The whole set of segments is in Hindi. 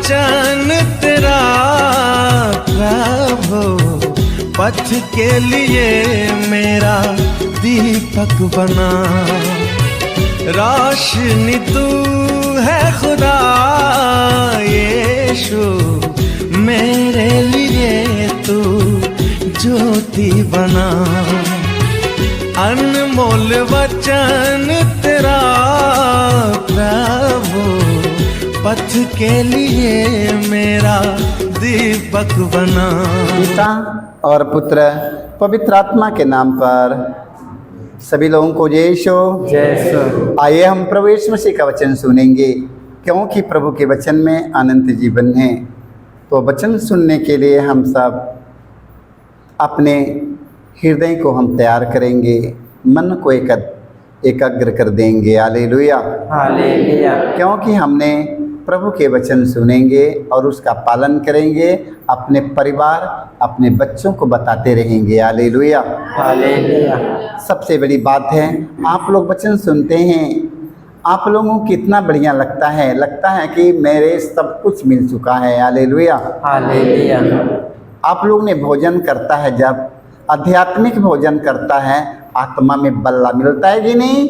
वचन तेरा प्रभु, पथ के लिए मेरा दीपक बना। रोशनी तू है खुदा यीशु, मेरे लिए तू ज्योति बना। अनमोल वचन तेरा प्रभु, पथ के लिए मेरा दीपक बना। पिता और पुत्र पवित्र आत्मा के नाम पर सभी लोगों को जय यीशु। आइए हम प्रभु यीशु मसीह का वचन सुनेंगे, क्योंकि प्रभु के वचन में अनंत जीवन है। तो वचन सुनने के लिए हम सब अपने हृदय को हम तैयार करेंगे, मन को एकाग्र कर देंगे। Hallelujah hallelujah. क्योंकि हमने प्रभु के वचन सुनेंगे और उसका पालन करेंगे, अपने परिवार अपने बच्चों को बताते रहेंगे। Hallelujah hallelujah. सबसे बड़ी बात है, आप लोग वचन सुनते हैं, आप लोगों को कितना बढ़िया लगता है कि मेरे सब कुछ मिल चुका है। Hallelujah hallelujah. आप लोग ने भोजन करता है, जब आध्यात्मिक भोजन करता है आत्मा में बल्ला मिलता है कि नहीं?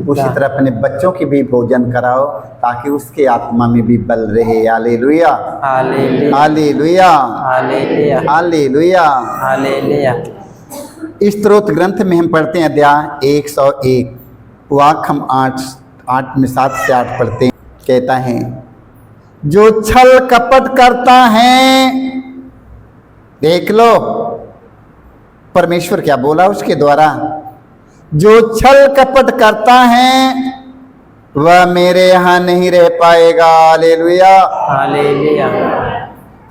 उसी तरह अपने बच्चों की भी भोजन कराओ ताकि उसके आत्मा में भी बल रहे। Hallelujah hallelujah hallelujah hallelujah hallelujah. इस स्तोत्र ग्रंथ में हम पढ़ते हैं अध्याय 101, वाक्य हम 8 में 7 से 8 पढ़ते हैं। कहता है, जो छल कपट करता है, देख लो परमेश्वर क्या बोला उसके द्वारा, जो छल कपट करता है वह मेरे यहाँ नहीं रह पाएगा। Hallelujah hallelujah.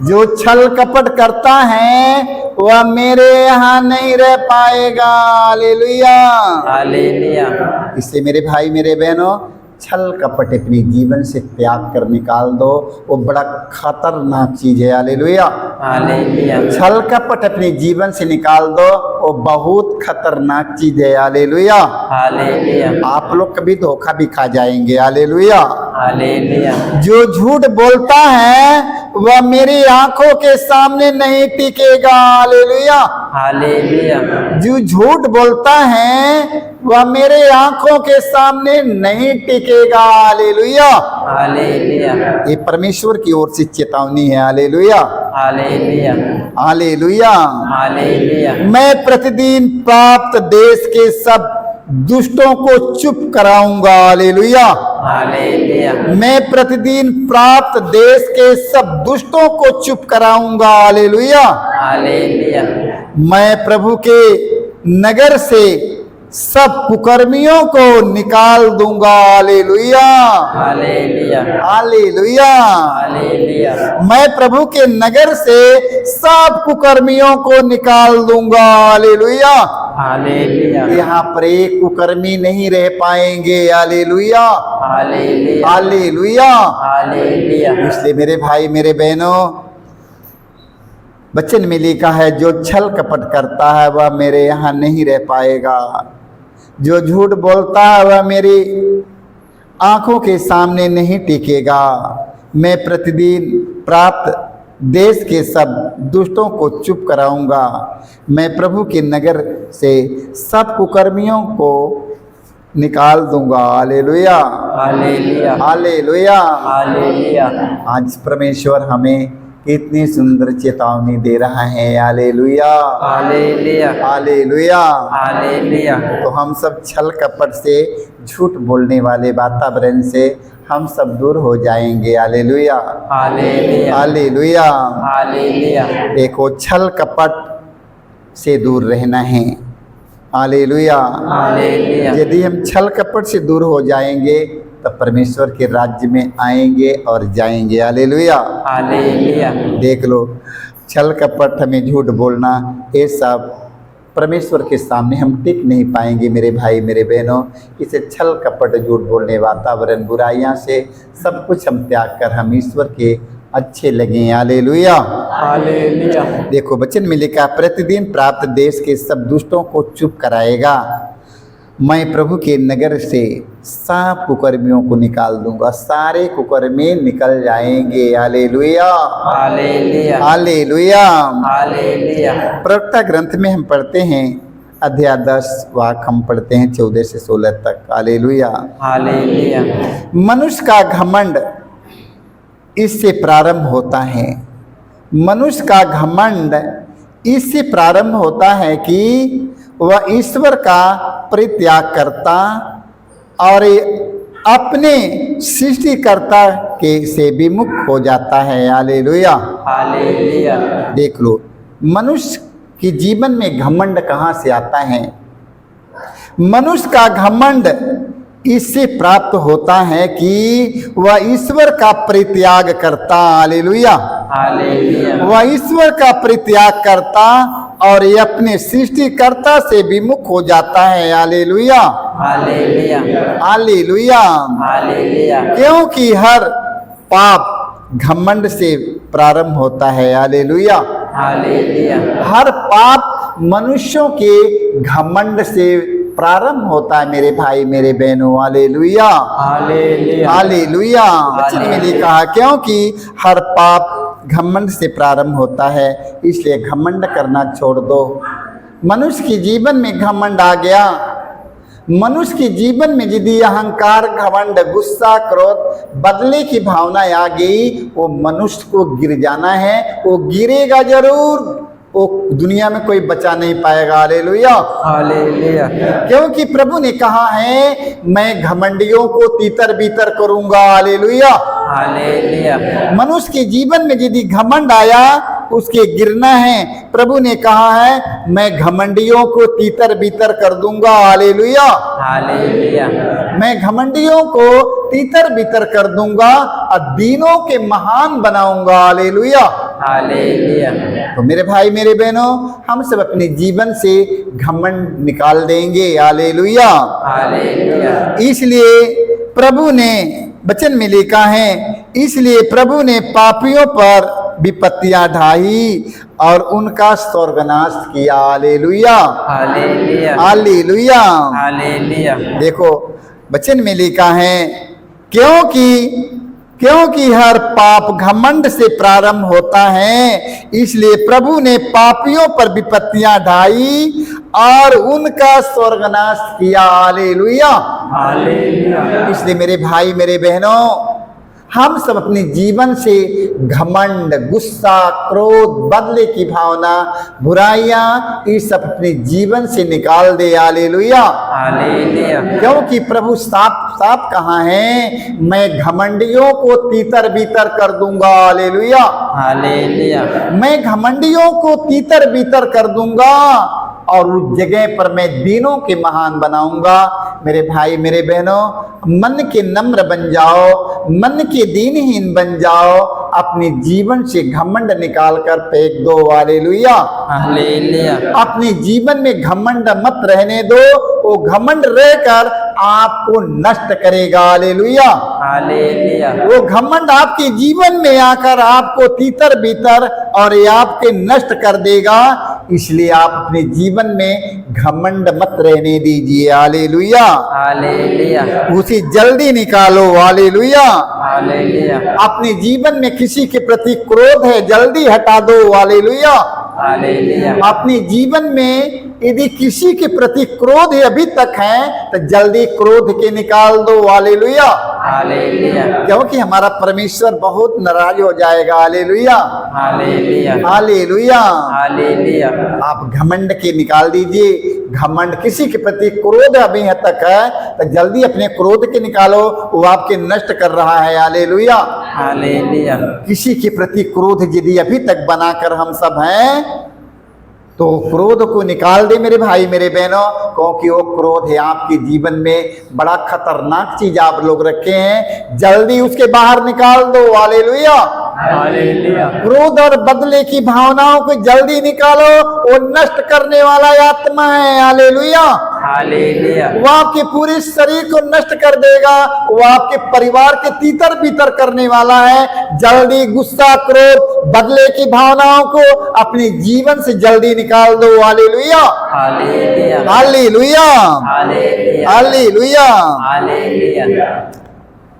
जो छल कपट करता है वह मेरे यहाँ नहीं रह पाएगा। Hallelujah hallelujah. इससे मेरे भाई मेरे बहनों, छल कपट अपने जीवन से त्याग कर निकाल दो, वो बड़ा खतरनाक चीज है। Hallelujah hallelujah. छल कपट अपने जीवन से निकाल दो, वो बहुत खतरनाक चीज है। Hallelujah hallelujah. आप लोग कभी धोखा भी खा जाएंगे। Hallelujah hallelujah. जो झूठ बोलता है वह मेरी आंखों के सामने नहीं टिकेगा। Hallelujah hallelujah. जो झूठ बोलता है वह मेरे आंखों के सामने नहीं टिकेगा। Hallelujah hallelujah. ये परमेश्वर की ओर से चेतावनी है। Hallelujah hallelujah hallelujah hallelujah. मैं प्रतिदिन प्राप्त देश के सब दुष्टों को चुप कराऊंगा। Hallelujah hallelujah. मैं प्रतिदिन प्राप्त देश के सब दुष्टों को चुप कराऊंगा। Hallelujah hallelujah. मैं प्रभु के नगर से सब कुकर्मियों को निकाल दूंगा। Hallelujah hallelujah hallelujah hallelujah. मैं प्रभु के नगर से सब कुकर्मियों को निकाल दूंगा। Hallelujah hallelujah. यहाँ पर एक कुकर्मी नहीं रह पाएंगे। Hallelujah hallelujah hallelujah hallelujah. इसलिए मेरे भाई मेरे बहनों, वचन में लिखा है, जो छल कपट करता है वह मेरे यहाँ नहीं रह पाएगा। जो झूठ बोलता है वह मेरी आंखों के सामने नहीं टिकेगा। मैं प्रतिदिन प्राप्त देश के सब दुष्टों को चुप कराऊंगा। मैं प्रभु के नगर से सब कुकर्मियों को निकाल दूंगा। Hallelujah hallelujah hallelujah hallelujah. आज परमेश्वर हमें कितनी सुंदर चेतावनी दे रहा है। Hallelujah hallelujah hallelujah hallelujah. तो हम सब छल कपट से, झूठ बोलने वाले वातावरण से हम सब दूर हो जाएंगे। Hallelujah hallelujah hallelujah hallelujah. देखो, छल कपट से दूर रहना है। Hallelujah hallelujah. यदि हम छल कपट से दूर हो जाएंगे तब परमेश्वर के राज्य में आएंगे और जाएंगे। Hallelujah hallelujah. देख लो, छल कपट हमें झूठ बोलना, ये सब परमेश्वर के सामने हम टिक नहीं पाएंगे। मेरे भाई मेरे बहनों, इसे छल कपट झूठ बोलने वातावरण बुराइयां से सब कुछ हम त्याग कर हम ईश्वर के अच्छे लगे। Hallelujah hallelujah. देखो, वचन में लिखा, प्रतिदिन प्राप्त देश के सब दुष्टों को चुप कराएगा। मैं प्रभु के नगर से सब कुकर्मियों को निकाल दूंगा, सारे कुकर्मी निकल जाएंगे। Hallelujah, hallelujah, hallelujah. हालेलुया। प्रवक्ता ग्रंथ में हम पढ़ते हैं अध्याय 10 वाक हम पढ़ते हैं 14 से 16 तक। Hallelujah, hallelujah. मनुष्य का घमंड इससे प्रारंभ होता है। मनुष्य का घमंड इससे प्रारंभ होता है कि वह ईश्वर का परित्याग करता और अपने सृष्टिकर्ता के से विमुख हो जाता है। Hallelujah, hallelujah. देख लो मनुष्य के जीवन में घमंड कहाँ से आता है। मनुष्य का घमंड इससे प्राप्त होता है कि वह ईश्वर का परित्याग करता। Hallelujah, hallelujah. वह ईश्वर का परित्याग करता और ये अपने सृष्टिकर्ता से विमुख हो जाता है। Hallelujah, hallelujah, hallelujah. हालेलुया। क्योंकि हर पाप घमंड से प्रारंभ होता है। Hallelujah, hallelujah. हर पाप मनुष्यों के घमंड से प्रारंभ होता है मेरे भाई मेरे बहनों। Hallelujah, hallelujah. हालेलुया। वचन में लिखा है क्योंकि हर पाप घमंड से प्रारंभ होता है, इसलिए घमंड करना छोड़ दो। मनुष्य के जीवन में घमंड आ गया, मनुष्य के जीवन में यदि अहंकार, घमंड, गुस्सा, क्रोध, बदले की भावना आ गई, वो मनुष्य को गिर जाना है। वो गिरेगा जरूर, वो दुनिया में कोई बचा नहीं पाएगा। Hallelujah, hallelujah. क्योंकि प्रभु ने कहा है मैं घमंडियों को तीतर बीतर करूंगा। Hallelujah, hallelujah. मनुष्य के जीवन में यदि घमंड आया उसके गिरना है। प्रभु ने कहा है मैं घमंडियों को तीतर बीतर कर दूंगा। Hallelujah, hallelujah. मैं घमंडियों को तीतर बीतर कर दूंगा और दीनों के महान बनाऊंगा। Hallelujah, hallelujah. तो मेरे भाई मेरे बहनों हम सब अपने जीवन से घमंड निकाल देंगे। Hallelujah, hallelujah. इसलिए प्रभु ने वचन में लिखा है, इसलिए प्रभु ने पापियों पर विपत्तियां ढाई और उनका स्वर्गनाश किया। Hallelujah, hallelujah. हालेलुया। हालेलुया। देखो वचन में लिखा है क्योंकि हर पाप घमंड से प्रारंभ होता है, इसलिए प्रभु ने पापियों पर विपत्तियां ढाई और उनका स्वर्गनाश किया। Hallelujah, hallelujah. इसलिए मेरे भाई मेरे बहनों हम सब अपने जीवन से घमंड, गुस्सा, क्रोध, बदले की भावना, बुराइयां ये सब अपने जीवन से निकाल दे। Hallelujah, hallelujah. क्योंकि प्रभु साफ साफ कहाँ है मैं घमंडियों को तीतर बीतर कर दूंगा। Hallelujah, hallelujah. मैं घमंडियों को तीतर बीतर कर दूंगा और उस जगह पर मैं दीनों के महान बनाऊंगा। मेरे भाई मेरे बहनों मन के नम्र बन जाओ, मन के दीनहीन बन जाओ, अपने जीवन से घमंड निकाल कर फेंक दो। Hallelujah, hallelujah. अपने जीवन में घमंड मत रहने दो, वो घमंड रहकर आपको नष्ट करेगा। Hallelujah, hallelujah. वो घमंड आपके जीवन में आकर आपको तीतर बीतर और ये आपके नष्ट कर देगा। इसलिए आप अपने जीवन में घमंड मत रहने दीजिए। Hallelujah, hallelujah. उसे जल्दी निकालो। Hallelujah, hallelujah. अपने जीवन में किसी के प्रति क्रोध है जल्दी हटा दो। Hallelujah, hallelujah. अपने जीवन में यदि किसी के प्रति क्रोध अभी तक है तो जल्दी क्रोध के निकाल दो। Hallelujah, hallelujah. क्योंकि हमारा परमेश्वर बहुत नाराज हो जाएगा। Hallelujah, hallelujah. हालेलुया। हालेलुया। आप घमंड के निकाल दीजिए। घमंड किसी के प्रति क्रोध अभी तक है तो जल्दी अपने क्रोध के निकालो, वो आपके नष्ट कर रहा है। Hallelujah, hallelujah. किसी के प्रति क्रोध यदि अभी तक बनाकर हम सब हैं तो क्रोध को निकाल दे मेरे भाई मेरे बहनों, क्योंकि वो क्रोध है आपके जीवन में बड़ा खतरनाक चीज आप लोग रखे हैं, जल्दी उसके बाहर निकाल दो। हालेलुया, हालेलुया क्रोध और बदले की भावनाओं को जल्दी निकालो, वो नष्ट करने वाला आत्मा है। हालेलुया। हालेलुया वो आपके पूरे शरीर को नष्ट कर देगा, वो आपके परिवार के तीतर बीतर करने वाला है। जल्दी गुस्सा, क्रोध, बदले की भावनाओं को अपने जीवन से जल्दी निकाल दो। Hallelujah hallelujah hallelujah hallelujah hallelujah. Hallelujah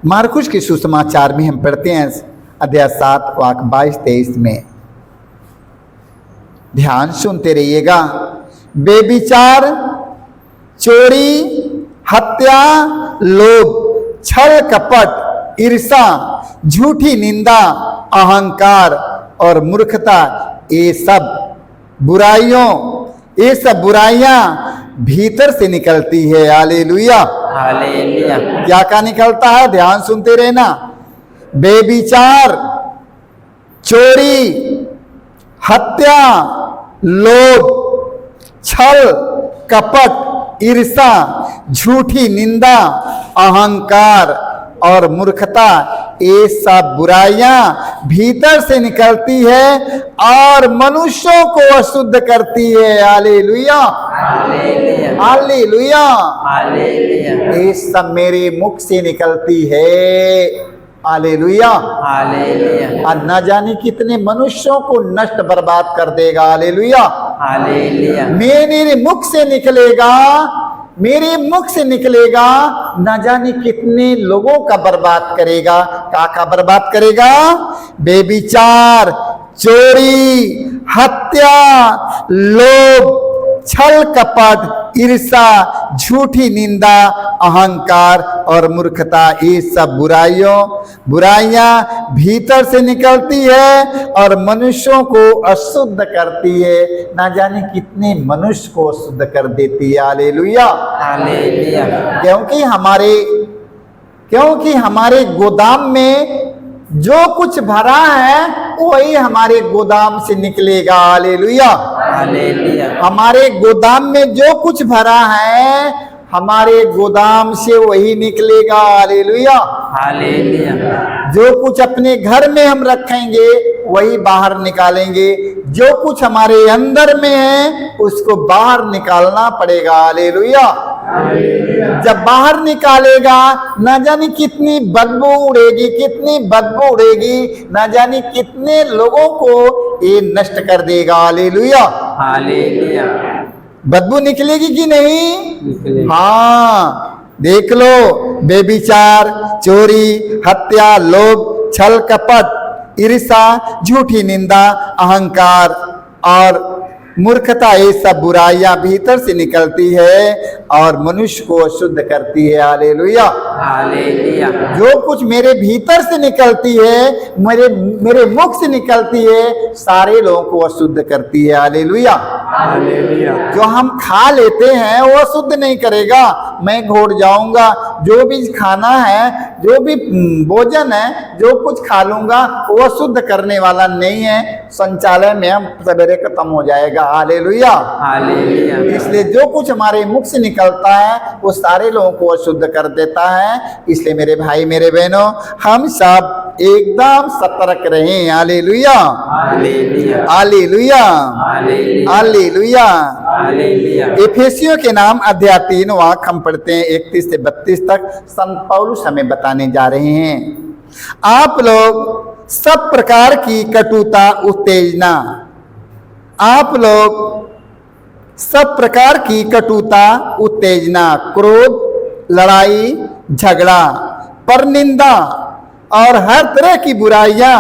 मार्कुस के सुसमाचार में हम पढ़ते हैं अध्याय 7 वाक्य 22-23 में, ध्यान सुनते रहिएगा। बेविचार, चोरी, हत्या, लोभ, छल कपट, ईर्षा, झूठी निंदा, अहंकार और मूर्खता, ये सब बुराइयां भीतर से निकलती है। हालेलुया। हालेलुया क्या क्या निकलता है, ध्यान सुनते रहना। बेविचार, चोरी, हत्या, लोभ, छल कपट, ईर्षा, झूठी निंदा, अहंकार और मूर्खता, ये सब बुराइयां भीतर से निकलती है और मनुष्यों को अशुद्ध करती है। Hallelujah hallelujah hallelujah. हालेलुया ये सब मेरे मुख से निकलती है। हालेलुया। हालेलुया और न जाने कितने मनुष्यों को नष्ट बर्बाद कर देगा। हालेलुया। हालेलुया मेरे मुख से निकलेगा, मेरे मुख से निकलेगा, न जाने कितने लोगों का बर्बाद करेगा। का बर्बाद करेगा? बेविचार, चोरी, हत्या, लोभ, छल कपट, ईर्षा, झूठी निंदा, अहंकार और मूर्खता, ये सब बुराइयां भीतर से निकलती है और मनुष्यों को अशुद्ध करती है। ना जाने कितने मनुष्य को अशुद्ध कर देती है। हालेलुया हालेलुया क्योंकि हमारे गोदाम में जो कुछ भरा है वही हमारे गोदाम से निकलेगा। हालेलुया हालेलुया हमारे गोदाम में जो कुछ भरा है हमारे गोदाम से वही निकलेगा। हालेलुया हालेलुया जो कुछ अपने घर में हम रखेंगे वही बाहर निकालेंगे। जो कुछ हमारे अंदर में है उसको बाहर निकालना पड़ेगा। हालेलुया जब बाहर निकालेगा ना जाने कितनी बदबू उड़ेगी, ना जाने कितने लोगों को ये नष्ट कर देगा। हालेलुया हालेलुया बदबू निकलेगी कि नहीं? निकलेगी। हाँ देख लो, बेविचार, चोरी, हत्या, लोभ, छल कपट, ईर्षा, झूठी निंदा, अहंकार और मूर्खता, ये सब बुराइयां भीतर से निकलती है और मनुष्य को अशुद्ध करती है। हालेलुया हालेलुया जो कुछ मेरे भीतर से निकलती है, मेरे मुख से निकलती है, सारे लोगों को अशुद्ध करती है। हालेलुया हालेलुया जो हम खा लेते हैं वो अशुद्ध नहीं करेगा, मैं घोट जाऊंगा। जो भी खाना है, जो भी भोजन है, जो कुछ खा लूंगा वो अशुद्ध करने वाला नहीं है। संचालन में हम सवेरे खत्म हो जाएगा। हालेलुया हालेलुया इसलिए जो कुछ हमारे मुख से निकलता है वो सारे लोगों को अशुद्ध कर देता है। इसलिए मेरे भाई मेरे बहनों, हम सब एकदम सतर्क रहें। Hallelujah hallelujah hallelujah hallelujah hallelujah hallelujah एफेसियों के नाम अध्याय 3 वाक्य हम पढ़ते हैं 31 से 32 तक। संत पौलुस हमें बताने जा रहे हैं, आप लोग सब प्रकार की कटुता, उत्तेजना, आप लोग सब प्रकार की कटुता, उत्तेजना, क्रोध, लड़ाई, झगड़ा, परनिंदा और हर तरह की बुराइयां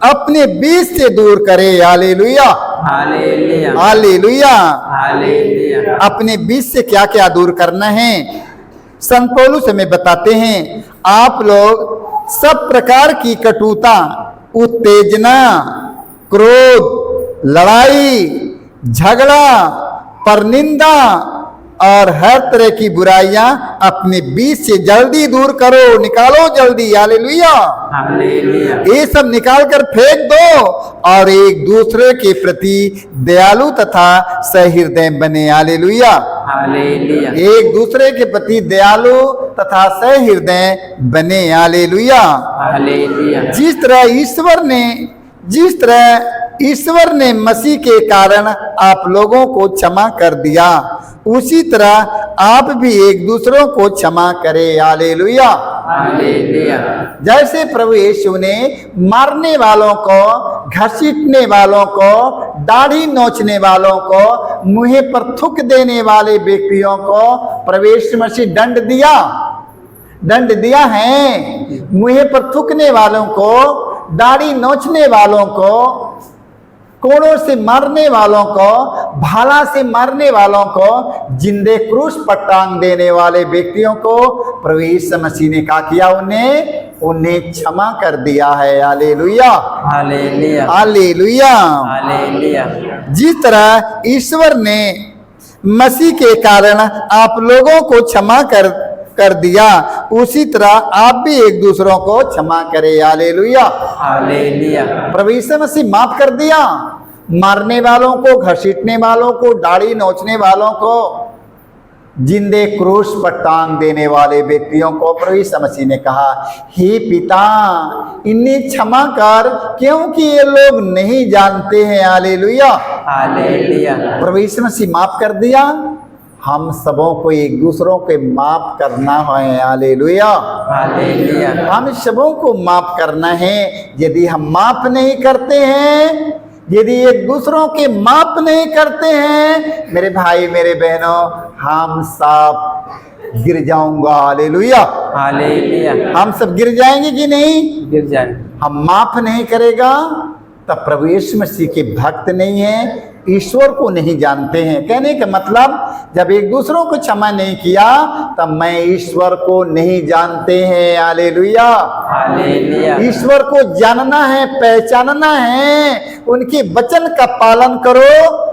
अपने बीच से दूर करे। हालेलुया हालेलुया हालेलुया हालेलुया अपने बीच से क्या क्या दूर करना है? संत पौलुस हमें बताते हैं, आप लोग सब प्रकार की कटुता, उत्तेजना, क्रोध, लड़ाई, झगड़ा, परनिंदा और हर तरह की बुराइयां अपने बीच से जल्दी दूर करो, निकालो जल्दी। हालेलुया हालेलुया ये सब निकाल कर फेंक दो और एक दूसरे के प्रति दयालु तथा सहृदय बने। हालेलुया हालेलुया एक दूसरे के प्रति दयालु तथा सहृदय बने। हालेलुया। हालेलुया जिस तरह ईश्वर ने मसीह के कारण आप लोगों को क्षमा कर दिया, उसी तरह आप भी एक दूसरों को क्षमा करें। हालेलुया। हालेलुया जैसे प्रभु यीशु ने मारने वालों को, घसीटने वालों को, दाढ़ी नोचने वालों को, मुंह पर थूक देने वाले व्यक्तियों को प्रभु यीशु मसीह दंड दिया है। मुंह पर थूकने वालों को, दाढ़ी नोचने वालों को, कोड़ों से मारने वालों को, भाला से मारने वालों को, जिंदे क्रूस पर टांग देने वाले व्यक्तियों को प्रभु यीशु मसीह ने क्या किया? उन्हें क्षमा कर दिया है। हालेलुया। Hallelujah hallelujah. हालेलुया जिस तरह ईश्वर ने मसीह के कारण आप लोगों को क्षमा कर दिया, उसी तरह आप भी एक दूसरों को क्षमा करें। हालेलुया। हालेलुया प्रभु यीशु मसीह माफ कर दिया मारने वालों को, घसीटने वालों को, दाढ़ी नोचने वालों को, जिंदे क्रूस पर टांग देने वाले व्यक्तियों को प्रभु यीशु मसीह ने कहा, हे पिता इन्हें क्षमा कर, क्योंकि ये लोग नहीं जानते हैं। हालेलुया। हालेलुया प्रभु यीशु मसीह माफ कर दिया। हम सबों को एक दूसरों के माफ करना है। हालेलुया। हालेलुया हम सबों को माफ करना है। यदि हम माफ नहीं करते हैं, यदि एक दूसरों के माफ नहीं करते हैं, मेरे भाई मेरे बहनों, हम सब गिर जाऊंगा। हालेलुया। हालेलुया हम सब गिर जाएंगे कि नहीं? गिर जाए। हम माफ नहीं करेगा तब प्रभु यीशु मसीह के भक्त नहीं है, ईश्वर को नहीं जानते हैं। कहने का मतलब, जब एक दूसरों को क्षमा नहीं किया तब मैं ईश्वर को नहीं जानते हैं। हालेलुया। हालेलुया ईश्वर को जानना है, पहचानना है, उनके वचन का पालन करो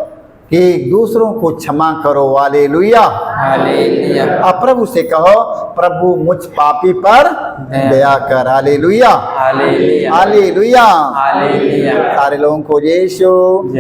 कि एक दूसरों को क्षमा करो। हालेलुया। हालेलुया अब प्रभु से कहो, प्रभु मुझ पापी पर दया कर। हालेलुया। Hallelujah hallelujah. हालेलुया सारे लोगों को यीशु